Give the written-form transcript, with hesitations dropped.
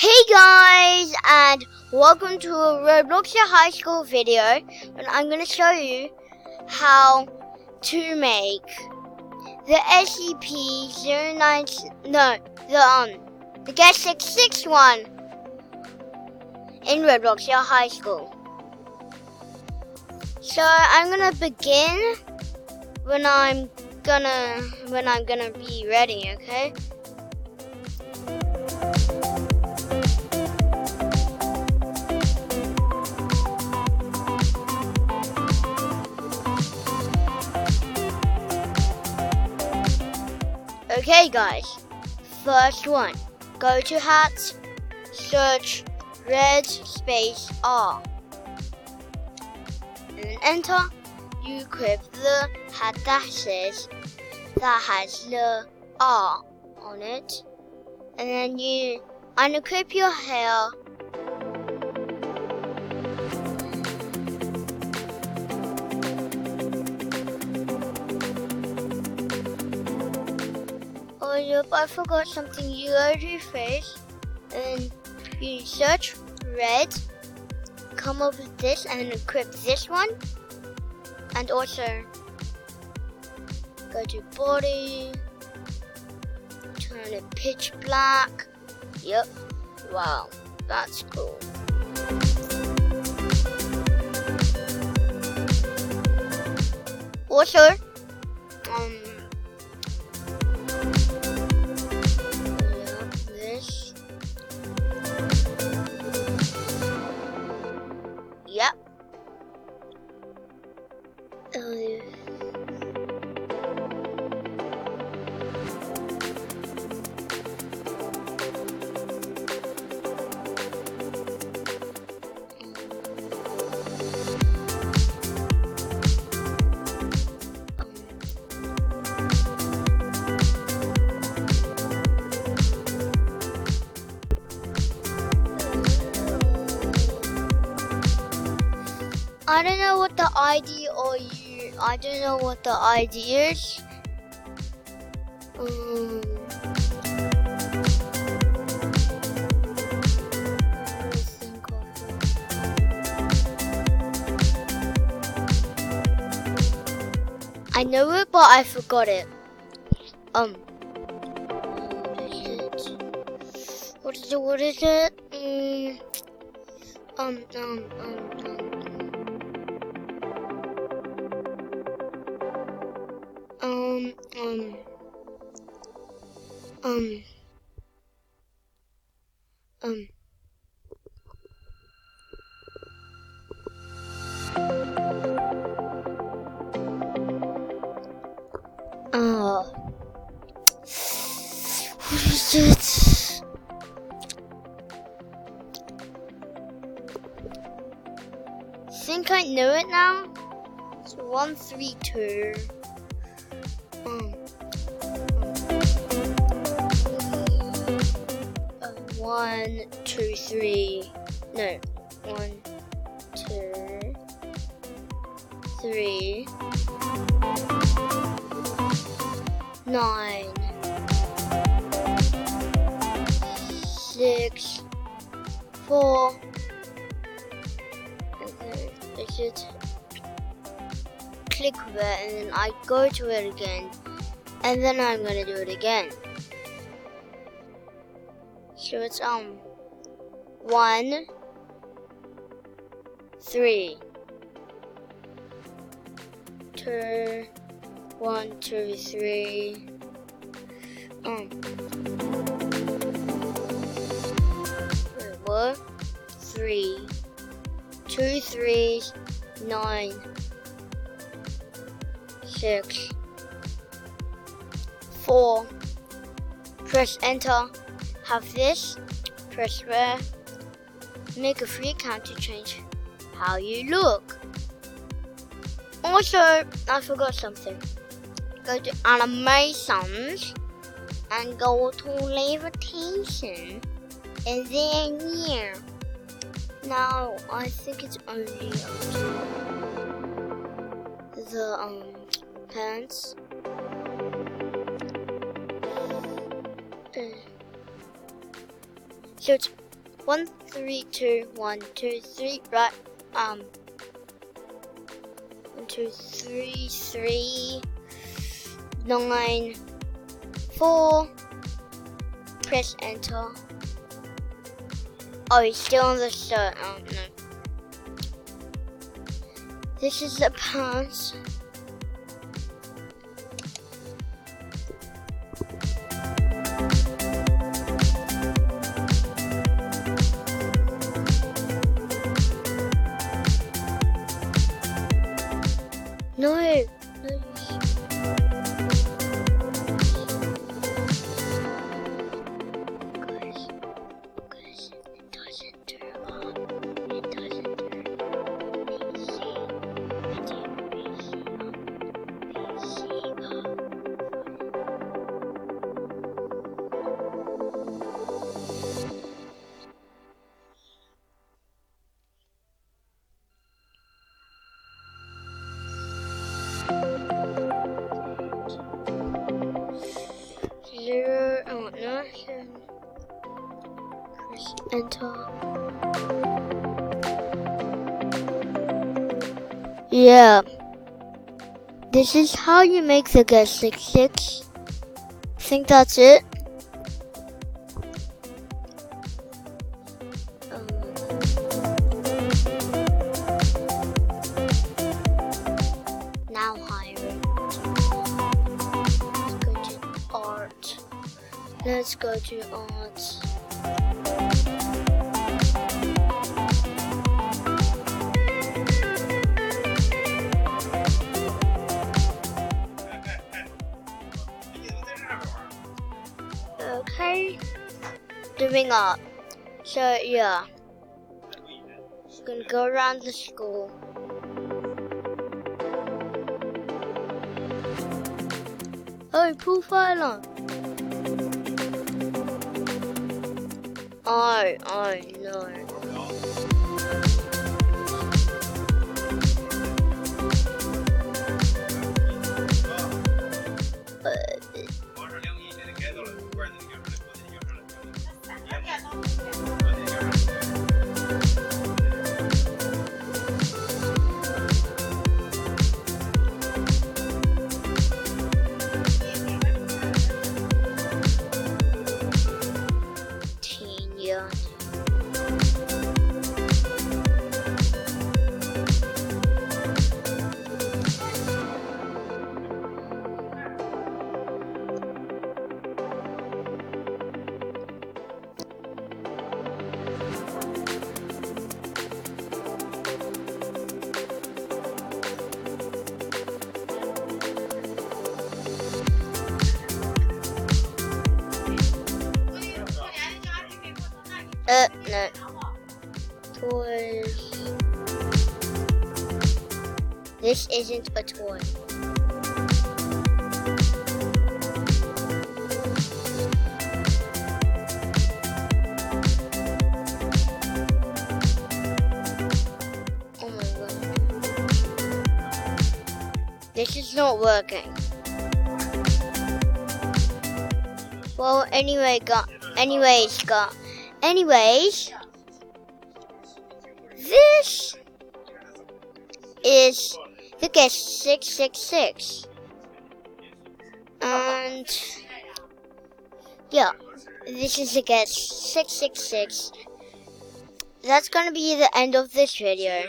Hey guys, and welcome to a Robloxia high school video, and I'm going to show you how to make the the Geust one in Robloxia high school. So I'm going to begin when I'm gonna be ready, okay? Okay guys, first one, go to hats, search red space R, and then enter. You equip the hat that has the R on it, and then you unequip your hair. Oh yep, I forgot something. You go to face, and you search red, come up with this, and then equip this one. And also go to body, turn it pitch black. Yep, wow, that's cool. Also, this. Yep. I don't know what the ID I don't know what the ID is. I know it, but I forgot it. What is it? What is it? I think I know it now. It's 132. 1, 2, 3. No, 1, 2, 3, 9, 6, 4. And then I should click with it, and then I go to it again, and then I'm gonna do it again. So it's 1, 3, 2, 1, 2, 3. 3, 2 3s, 9, 6, 4. Press enter. Have this. Press rare. Make a free account to change how you look. Also, I forgot something. Go to animations and go to levitation, and then here. Now I think it's only the pants. So it's 1 3 2 1 2 3 right 1 2 3 3 9 4 press enter. Oh, he's still on the start. Oh no. This is the pass. No, no. Zero, oh no, press enter. Yeah, this is how you make the Geust 66. I think that's it. Now hiring. Let's go to art. Okay, doing art. So yeah, I'm gonna go around the school. Oh, pull fire on. Oh no. No. Toys. This isn't a toy. Oh my god. This is not working. Well, anyways, this is the Geust 666. And yeah, this is the Geust 666. That's gonna be the end of this video.